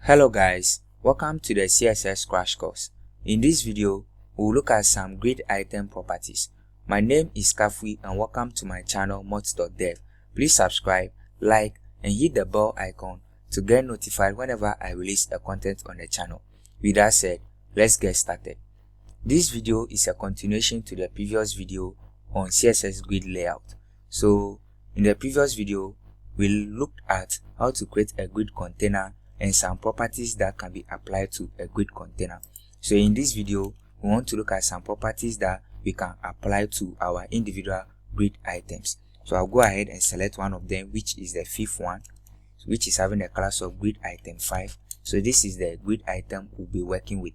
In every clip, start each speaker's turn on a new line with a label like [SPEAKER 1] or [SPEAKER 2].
[SPEAKER 1] Hello guys, welcome to the CSS crash course. In this video, we'll look at some grid item properties. My name is Kafui and welcome to my channel mods.dev. Please subscribe, like and hit the bell icon to get notified whenever I release a content on the channel. With that said, let's get started. This video is a continuation to the previous video on CSS grid layout. So in the previous video, we looked at how to create a grid container and some properties that can be applied to a grid container. So in this video, we want to look at some properties that we can apply to our individual grid items. So I'll go ahead and select one of them, which is the fifth one, which is having a class of grid item 5. So this is the grid item we'll be working with.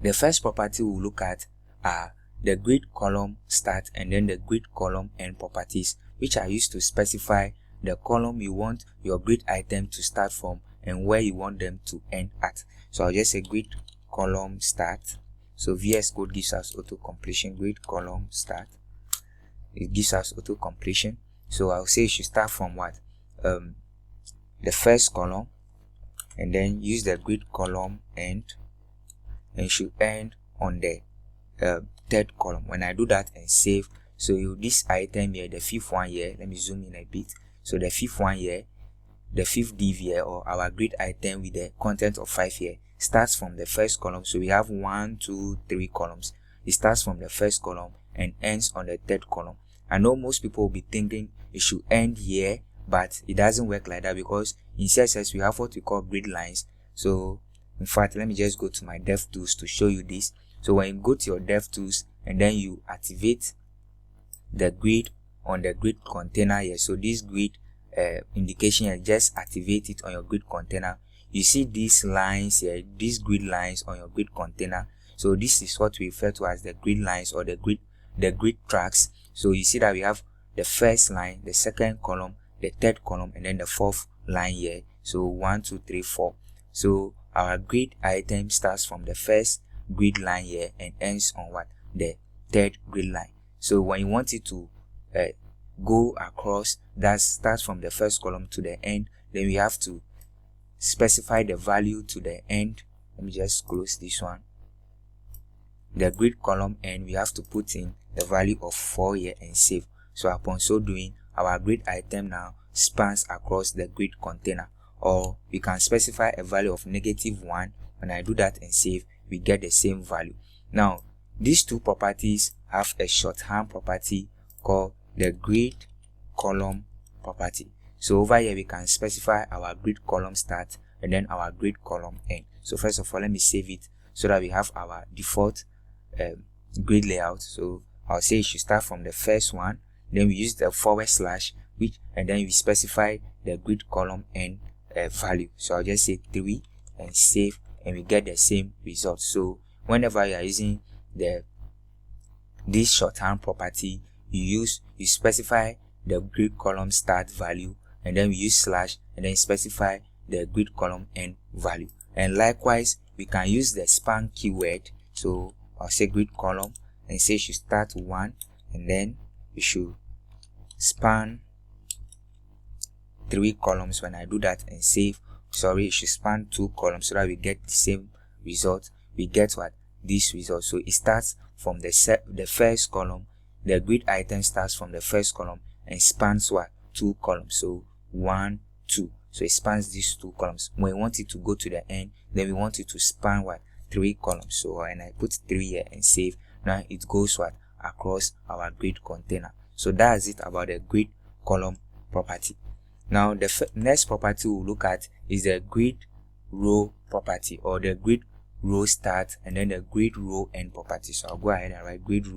[SPEAKER 1] The first property we'll look at are the grid column start and then the grid column end properties, which are used to specify the column you want your grid item to start from and where you want them to end at. So I'll just say grid column start. So VS Code gives us auto completion. Grid column start, it gives us auto completion. So I'll say you should start from what, the first column, and then use the grid column end, and you should end on the third column. When I do that and save, so this item here, the fifth one here, let me zoom in a bit. So the fifth one here, the fifth div here, or our grid item with the content of 5 here, starts from the first column. So we have 1, 2, 3 columns. It starts from the first column and ends on the third column. I know most people will be thinking it should end here, but it doesn't work like that, because in CSS we have what we call grid lines. So in fact, let me just go to my DevTools to show you this. So when you go to your DevTools and then you activate the grid on the grid container here, so this grid indication here, just activate it on your grid container. You see these lines here, these grid lines on your grid container. So this is what we refer to as the grid lines, or the grid tracks. So you see that we have the first line, the second column, the third column, and then the fourth line here. So 1, 2, 3, 4. So our grid item starts from the first grid line here and ends on what, the third grid line. So when you want it to go across, that starts from the first column to the end, then we have to specify the value to the end. Let me just close this one. The grid column end, we have to put in the value of 4 here and save. So upon so doing, our grid item now spans across the grid container. Or we can specify a value of -1. When I do that and save, we get the same value. Now these two properties have a shorthand property called the grid column property. So over here we can specify our grid column start and then our grid column end. So first of all, let me save it so that we have our default grid layout. So I'll say it should start from the first one, then we use the / which, and then we specify the grid column end value. So I'll just say 3 and save, and we get the same result. So whenever you are using this shorthand property, you specify the grid column start value, and then we use / and then specify the grid column end value. And likewise, we can use the span keyword. So I'll say grid column and say you should start 1, and then you should span 3 columns. When I do that and save, sorry, it should span 2 columns so that we get the same result. We get what, this result. So it starts from the first column. The grid item starts from the first column and spans what, 2 columns. So 1, 2. So it spans these 2 columns. When we want it to go to the end, then we want it to span what, 3 columns. So and I put 3 here and save. Now it goes what, across our grid container. So that's it about the grid column property. Now the next property we'll look at is the grid row property, or the grid row start and then the grid row end property. So I'll go ahead and write grid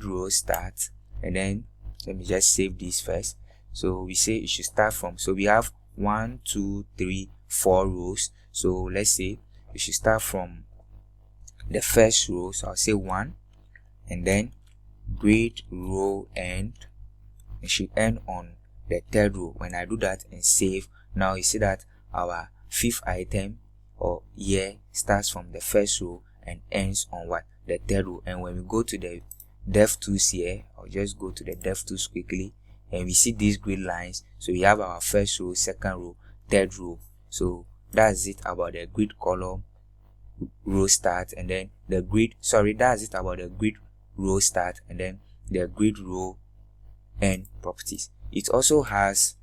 [SPEAKER 1] row start, and then let me just save this first. So we say it should start from, so we have 1, 2, 3, 4 rows. So let's say it should start from the first row. So I'll say 1, and then grid row end, it should end on the third row. When I do that and save, now you see that our fifth item or here starts from the first row and ends on what, the third row. And when we go to the DevTools here, I'll just go to the DevTools quickly, and we see these grid lines. So we have our first row, second row, third row. So that's it about the grid column row start, and then the grid, that's it about the grid row start and then the grid row end properties. It also has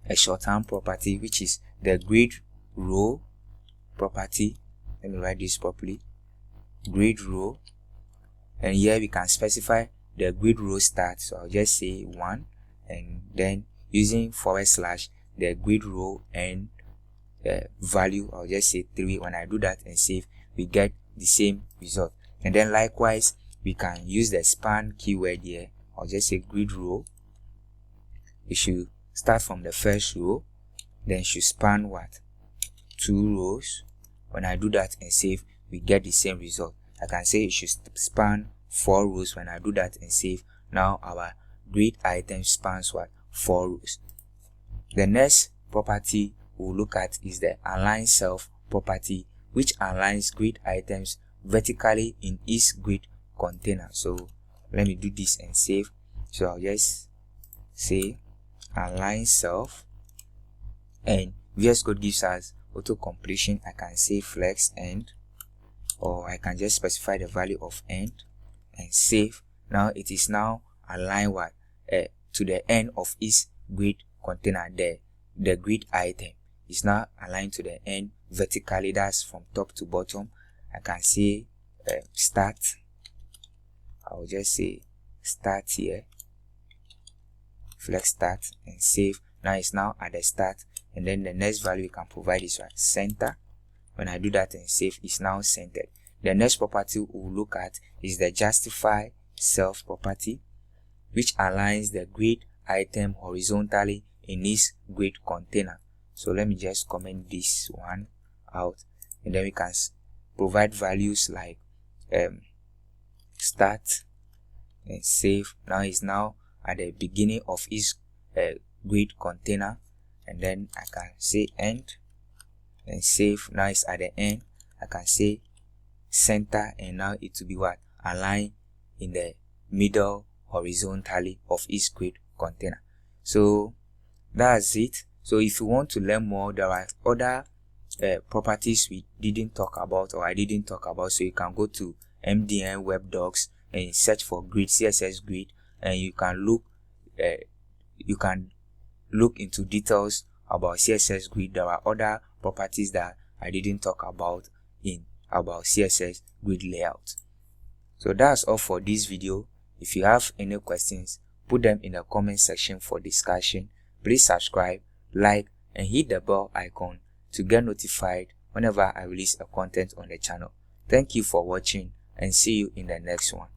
[SPEAKER 1] a shorthand property, which is the grid row property. Let me write this properly. Grid row, and here we can specify the grid row start. So I'll just say 1, and then using / the grid row end value, I'll just say 3. When I do that and save, we get the same result. And then likewise, we can use the span keyword here. I'll just say grid row. We should start from the first row, then should span what? 2 rows. When I do that and save, we get the same result. I can say it should span 4 rows. When I do that and save, now our grid item spans what? 4 rows. The next property we'll look at is the align self property, which aligns grid items vertically in each grid container. So let me do this and save. So I'll just say align self, and VS Code gives us auto completion. I can say flex end, or I can just specify the value of end and save. Now it is now aligned what to the end of each grid container. The grid item is now aligned to the end vertically, that's from top to bottom. I can say start. I'll just say start here, flex start and save. Now it's now at the start, and then the next value we can provide is what? Center. When I do that and save, it's now centered. The next property we'll look at is the justify self property, which aligns the grid item horizontally in each grid container. So let me just comment this one out, and then we can provide values like start and save. Now it's now at the beginning of each grid container, and then I can say end and save. Now it's at the end. I can say center, and now it will be what? Align in the middle horizontally of each grid container. So that's it. So if you want to learn more, there are other properties we didn't talk about, or I didn't talk about. So you can go to MDN Web Docs and search for grid, CSS grid, and you can look into details about CSS grid. There are other properties that I didn't talk about about CSS grid layout. So that's all for this video. If you have any questions, put them in the comment section for discussion. Please subscribe, like, and hit the bell icon to get notified whenever I release a content on the channel. Thank you for watching, and see you in the next one.